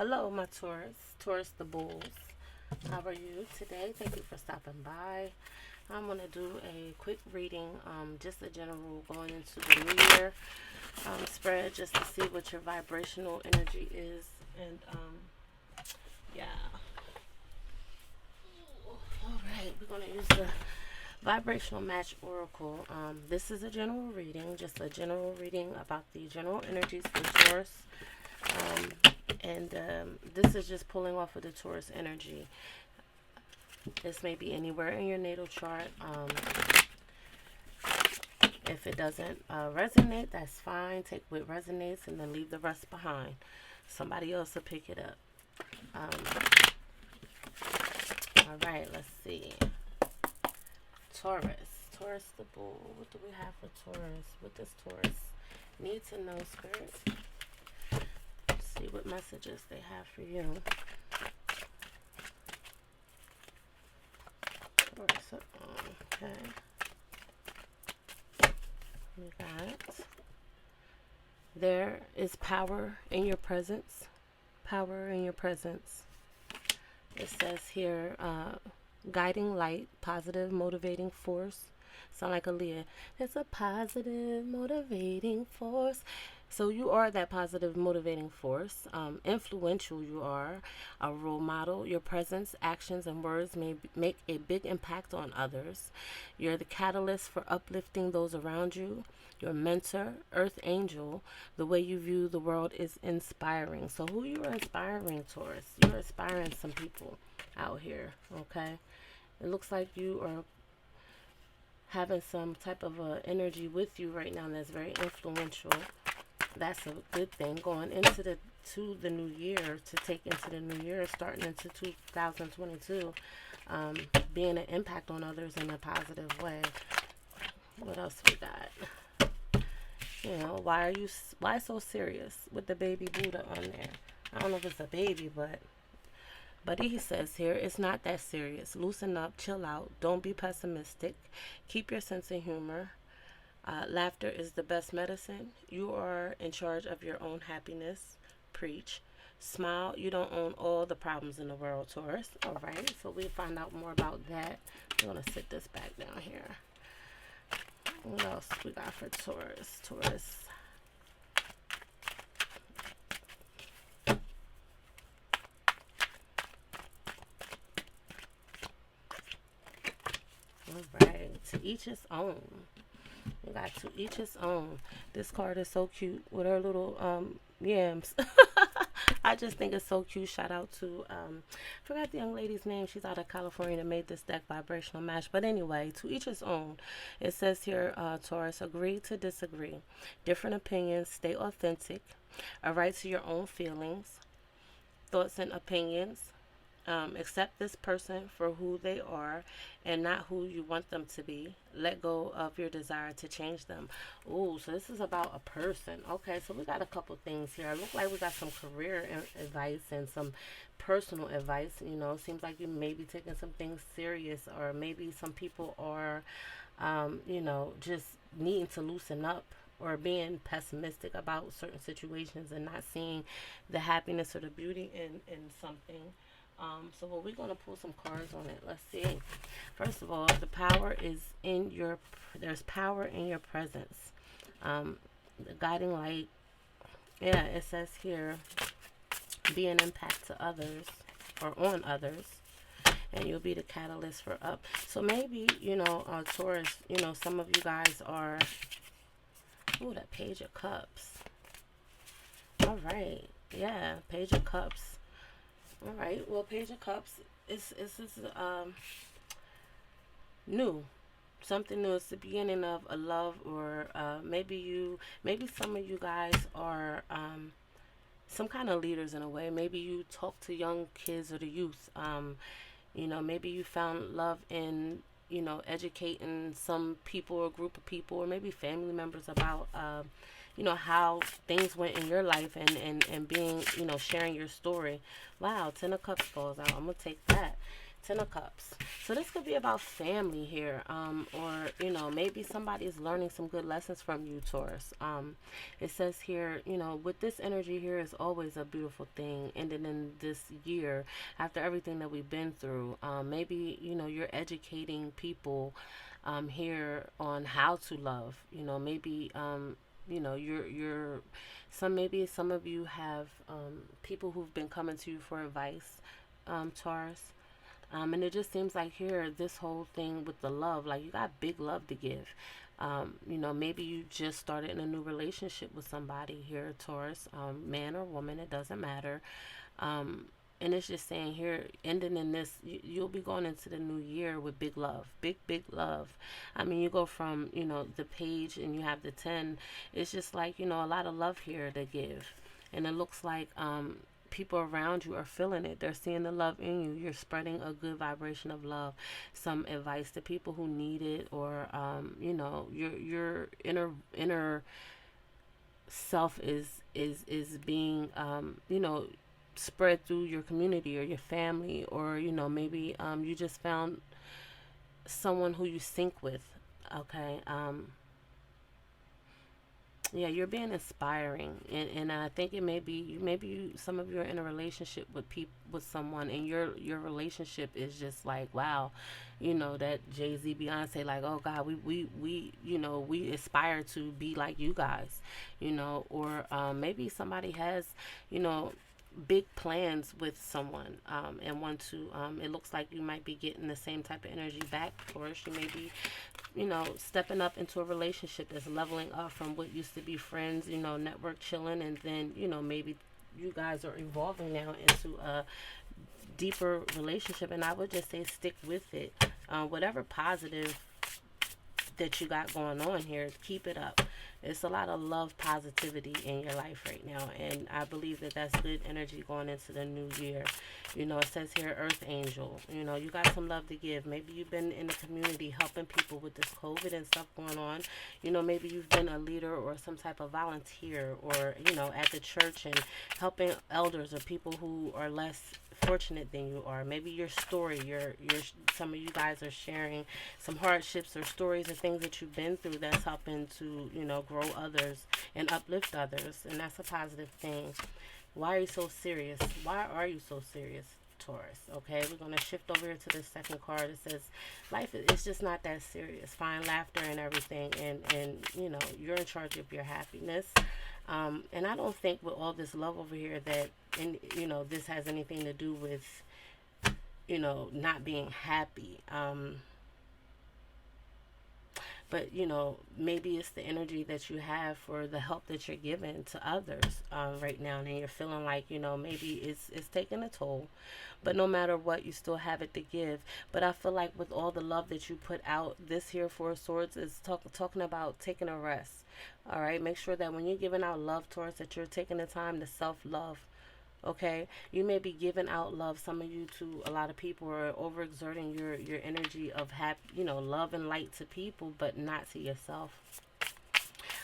Hello, my Taurus. Taurus the Bulls. How are you today? Thank you for stopping by. I'm going to do a quick reading, just a general going into the new year spread just to see what your vibrational energy is. And yeah. All right, we're going to use the vibrational match oracle. This is a general reading, just a general reading about the general energies for Taurus. And this is just pulling off of the Taurus energy. This may be anywhere in your natal chart. If it doesn't resonate, that's fine. Take what resonates and then leave the rest behind. Somebody else will pick it up. All right, let's see. Taurus. Taurus the bull. What do we have for Taurus? What does Taurus need to know, Spirit? See what messages they have for you. Taurus. Okay. We got. There is power in your presence. Power in your presence. It says here, guiding light, positive, motivating force. Sound like Aaliyah. It's a positive, motivating force. So you are that positive, motivating force. Influential you are. A role model. Your presence, actions, and words may make a big impact on others. You're the catalyst for uplifting those around you. Your mentor, earth angel. The way you view the world is inspiring. So who you are inspiring, Taurus? You're inspiring some people out here, okay? It looks like you are having some type of energy with you right now that's very influential. That's a good thing going into the new year, to take into the new year, starting into 2022, being an impact on others in a positive way. What else we got? You know, why so serious with the baby Buddha on there? I don't know if it's a baby, but he says here, it's not that serious. Loosen up, chill out, don't be pessimistic, keep your sense of humor. Laughter is the best medicine. You are in charge of your own happiness. Preach. Smile. You don't own all the problems in the world, Taurus. All right, so we'll find out more about that. I'm going to sit this back down here. What else we got for Taurus? Taurus. All right, to each his own. We got to each his own. This card is so cute with her little yams. I just think it's so cute. Shout out to forgot the young lady's name. She's out of California that made this deck vibrational match. But anyway, to each his own. It says here, Taurus, agree to disagree. Different opinions, stay authentic. A right to your own feelings, thoughts and opinions. Accept this person for who they are and not who you want them to be. Let go of your desire to change them. Ooh, so this is about a person. Okay, so we got a couple things here. It looks like we got some career advice and some personal advice. You know, seems like you may be taking some things serious, or maybe some people are, just needing to loosen up, or being pessimistic about certain situations and not seeing the happiness or the beauty in something. So we're going to pull some cards on it. Let's see. First of all, the power is in there's power in your presence. The guiding light. Yeah, it says here, be an impact to others or on others. And you'll be the catalyst for up. So maybe, Taurus, some of you guys are, ooh, that Page of Cups. All right. Yeah, Page of Cups. All right. Well, Page of Cups is new, something new. It's the beginning of a love, or maybe some of you guys are some kind of leaders in a way. Maybe you talk to young kids or the youth. Maybe you found love in educating some people or group of people, or maybe family members about how things went in your life, and being, sharing your story. Wow, 10 of Cups falls out. I'm going to take that. Ten of Cups. So this could be about family here, or maybe somebody is learning some good lessons from you, Taurus. It says here, with this energy here is always a beautiful thing. Ending in this year, after everything that we've been through, maybe you're educating people here on how to love. Maybe you're maybe some of you have people who've been coming to you for advice, Taurus. And it just seems like here, this whole thing with the love, like you got big love to give. Maybe you just started in a new relationship with somebody here, Taurus, man or woman, it doesn't matter. Um, and it's just saying here, ending in this, you'll be going into the new year with big love, big love. I mean, you go from, the page and you have the 10. It's just like, a lot of love here to give. And it looks like, people around you are feeling it. They're seeing the love in you. You're spreading a good vibration of love. Some advice to people who need it, or your inner self is being spread through your community or your family, or maybe you just found someone who you sync with. Okay. Yeah, you're being inspiring, and I think it may be maybe some of you are in a relationship with with someone, and your relationship is just like, wow, that Jay-Z, Beyonce, like, oh God, we we aspire to be like you guys, or maybe somebody has you know big plans with someone, and want to, it looks like you might be getting the same type of energy back, or you may be stepping up into a relationship that's leveling up from what used to be friends, network chilling, and then, maybe you guys are evolving now into a deeper relationship. And I would just say stick with it. Whatever positive that you got going on here, keep it up. It's a lot of love, positivity in your life right now, and I believe that that's good energy going into the new year. It says here, Earth Angel. You got some love to give. Maybe you've been in the community helping people with this COVID and stuff going on. Maybe you've been a leader or some type of volunteer, or at the church, and helping elders or people who are less fortunate than you are. Maybe your story, your some of you guys are sharing some hardships or stories or things that you've been through that's helping to grow others and uplift others, and that's a positive thing. Why are you so serious? Why are you so serious, Taurus? Okay, we're going to shift over here to the second card. It says life is just not that serious. Find laughter and everything, and you're in charge of your happiness. And I don't think with all this love over here that this has anything to do with not being happy. But maybe it's the energy that you have for the help that you're giving to others right now, and you're feeling like maybe it's taking a toll, but no matter what, you still have it to give. But I feel like with all the love that you put out, this here Four of Swords is talking about taking a rest. All right, make sure that when you're giving out love, Taurus, that you're taking the time to self-love. Okay, you may be giving out love, some of you, to a lot of people, or overexerting your energy of love and light to people, but not to yourself.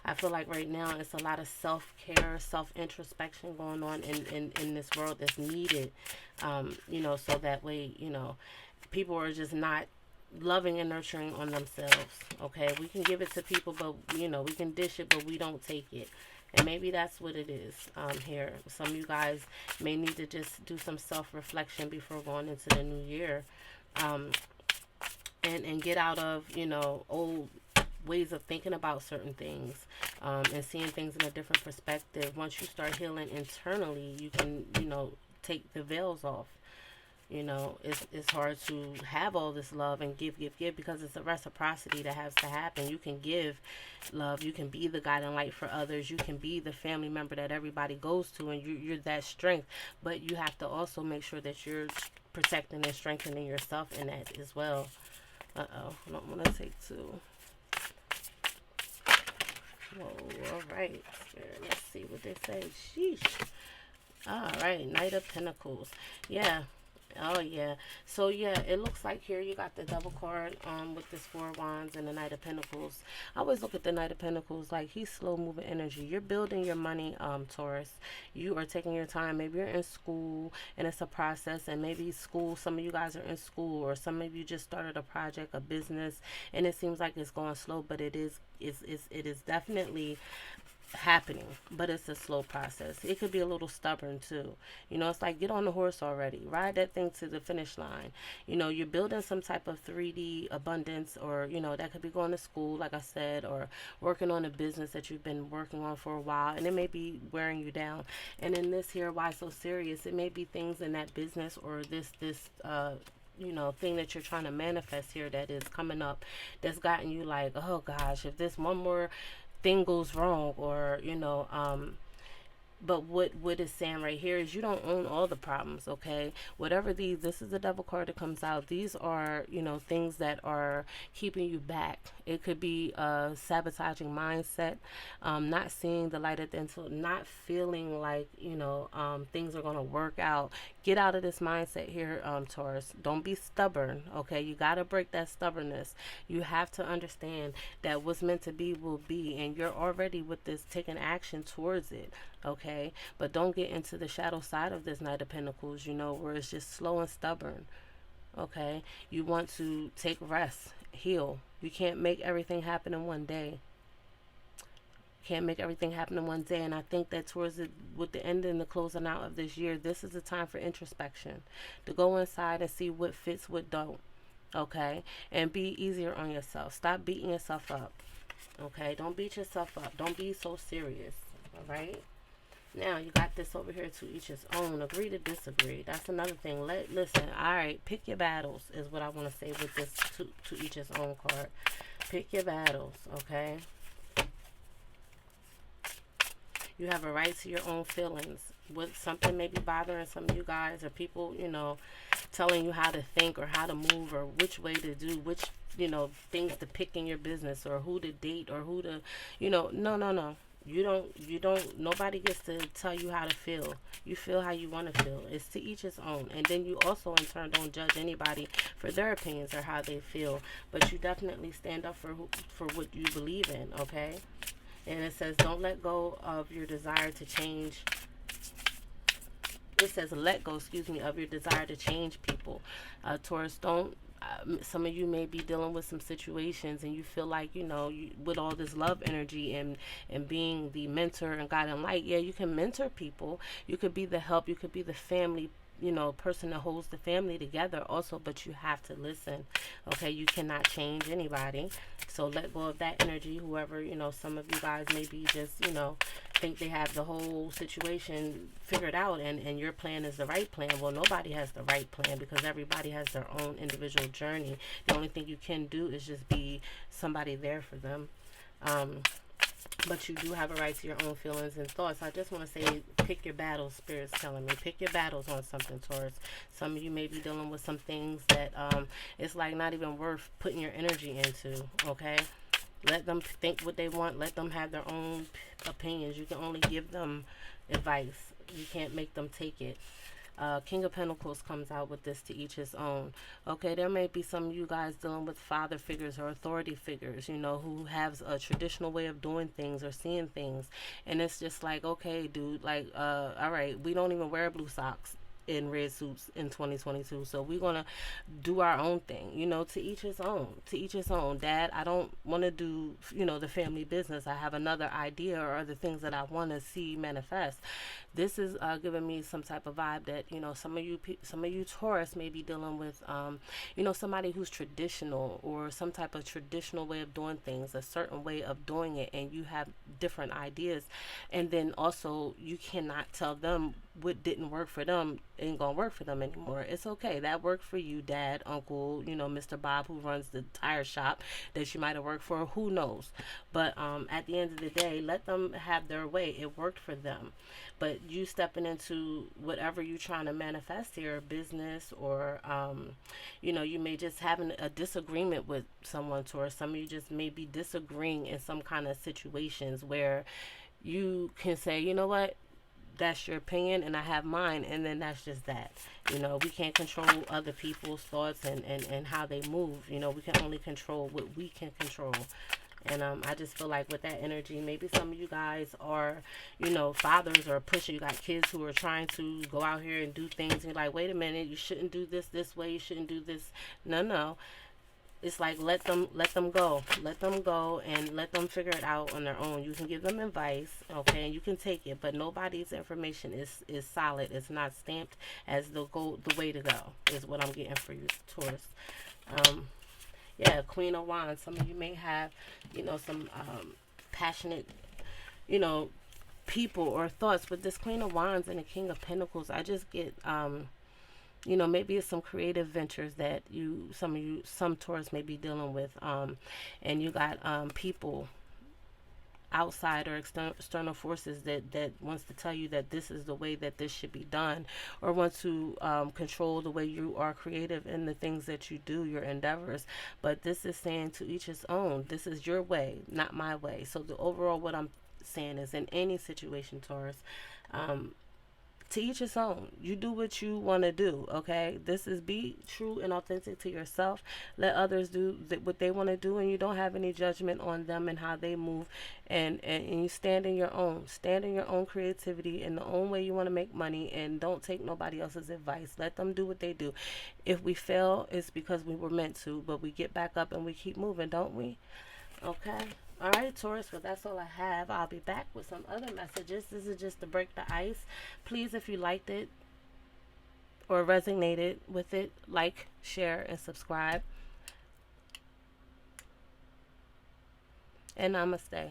I feel like right now it's a lot of self-care, self-introspection going on in this world that's needed. So that way, people are just not loving and nurturing on themselves. Okay, we can give it to people, but we can dish it, but we don't take it. And maybe that's what it is here. Some of you guys may need to just do some self-reflection before going into the new year, and get out of old ways of thinking about certain things, and seeing things in a different perspective. Once you start healing internally, you can take the veils off. It's hard to have all this love and give, because it's a reciprocity that has to happen. You can give love, you can be the guiding light for others, you can be the family member that everybody goes to, and you're that strength. But you have to also make sure that you're protecting and strengthening yourself in that as well. I don't want to take two. Whoa, all right. Let's see what they say. Sheesh. All right, Knight of Pentacles. Yeah. Oh yeah. So yeah, it looks like here you got the double card with this four of wands and the knight of pentacles. I always look at the knight of pentacles like he's slow moving energy. You're building your money, Taurus. You are taking your time. Maybe you're in school and it's a process, and maybe school, some of you guys are in school, or some of you just started a project, a business, and it seems like it's going slow, but it is definitely happening, but it's a slow process. It could be a little stubborn too. You know, it's like get on the horse already, ride that thing to the finish line. You know, you're building some type of 3D abundance, or you know, that could be going to school, like I said, or working on a business that you've been working on for a while, and it may be wearing you down. And in this here, why so serious, it may be things in that business or this you know, thing that you're trying to manifest here that is coming up, that's gotten you like, oh gosh, if this one more thing goes wrong, or you know, but what is saying right here is you don't own all the problems, okay? Whatever these, this is the devil card that comes out. These are, you know, things that are keeping you back. It could be a sabotaging mindset, not seeing the light at the end, so not feeling like, you know, things are going to work out. Get out of this mindset here, Taurus. Don't be stubborn, okay? You got to break that stubbornness. You have to understand that what's meant to be will be, and you're already with this taking action towards it, okay? But don't get into the shadow side of this knight of pentacles, you know, where it's just slow and stubborn, okay? You want to take rest, heal. You can't make everything happen in one day. Can't make everything happen in one day. And I think that towards the, with the end and the closing out of this year, this is a time for introspection, to go inside and see what fits, what don't, okay? And be easier on yourself. Stop beating yourself up, okay? Don't beat yourself up. Don't be so serious, all right? Now you got this over here, to each his own. Agree to disagree. That's another thing. Listen. All right, pick your battles is what I want to say with this to each his own card. Pick your battles, okay? You have a right to your own feelings. What something may be bothering some of you guys, or people, you know, telling you how to think or how to move or which way to do, which, you know, things to pick in your business, or who to date, or who to, you know, no. You don't, nobody gets to tell you how to feel. You feel how you want to feel. It's to each his own. And then you also, in turn, don't judge anybody for their opinions or how they feel. But you definitely stand up for what you believe in, okay? And it says, don't let go of your desire to change. It says, let go, excuse me, of your desire to change people. Taurus, don't. Some of you may be dealing with some situations, and you feel like, you know, with all this love energy and being the mentor and guiding light. Yeah, you can mentor people. You could be the help. You could be the family, you know, person that holds the family together also, but you have to listen, okay? You cannot change anybody, so let go of that energy. Whoever, you know, some of you guys maybe just, you know, think they have the whole situation figured out, and your plan is the right plan. Well, nobody has the right plan, because everybody has their own individual journey. The only thing you can do is just be somebody there for them. But you do have a right to your own feelings and thoughts. I just want to say, pick your battles, Spirit's telling me. Pick your battles on something, Taurus. Some of you may be dealing with some things that it's like not even worth putting your energy into, okay? Let them think what they want. Let them have their own opinions. You can only give them advice. You can't make them take it. King of Pentacles comes out with this, to each his own. Okay, there may be some of you guys dealing with father figures or authority figures, you know, who have a traditional way of doing things or seeing things. And it's just like, okay, dude, like, all right, we don't even wear blue socks in red suits in 2022, so we're gonna do our own thing, you know. To each his own, to each his own. Dad, I don't want to do, you know, the family business. I have another idea or other things that I want to see manifest. This is giving me some type of vibe that, you know, some of you Taurus may be dealing with, you know, somebody who's traditional, or some type of traditional way of doing things, a certain way of doing it, and you have different ideas, and then also you cannot tell them what didn't work for them ain't gonna work for them anymore. It's okay. That worked for you, Dad, Uncle, you know, Mr. Bob, who runs the tire shop that you might have worked for. Who knows? But at the end of the day, let them have their way. It worked for them. But you stepping into whatever you're trying to manifest here, business, or you know, you may just having a disagreement with someone, or some of you just may be disagreeing in some kind of situations where you can say, you know what, that's your opinion and I have mine, and then that's just that. You know, we can't control other people's thoughts and how they move. You know, we can only control what we can control. And I just feel like with that energy, maybe some of you guys are, you know, fathers or pushing. You got kids who are trying to go out here and do things. And you're like, wait a minute, you shouldn't do this way. You shouldn't do this. No, no. It's like let them go, and let them figure it out on their own. You can give them advice, okay, and you can take it, but nobody's information is solid. It's not stamped as the way to go. Is what I'm getting for you, Taurus. Um, yeah, Queen of Wands. Some of you may have, you know, some passionate, you know, people or thoughts. With this Queen of Wands and the King of Pentacles, I just get you know, maybe it's some creative ventures that some Taurus may be dealing with, and you got people outside or external forces that wants to tell you that this is the way that this should be done, or want to control the way you are creative in the things that you do, your endeavors. But this is saying to each his own. This is your way, not my way. So the overall, what I'm saying is, in any situation, Taurus, to each his own. You do what you want to do, okay? This is, be true and authentic to yourself. Let others do what they want to do, and you don't have any judgment on them and how they move. And you stand in your own. Stand in your own creativity in the own way you want to make money, and don't take nobody else's advice. Let them do what they do. If we fail, it's because we were meant to, but we get back up and we keep moving, don't we? Okay. All right, Taurus. Well, that's all I have. I'll be back with some other messages. This is just to break the ice. Please, if you liked it or resonated with it, like, share, and subscribe. And namaste.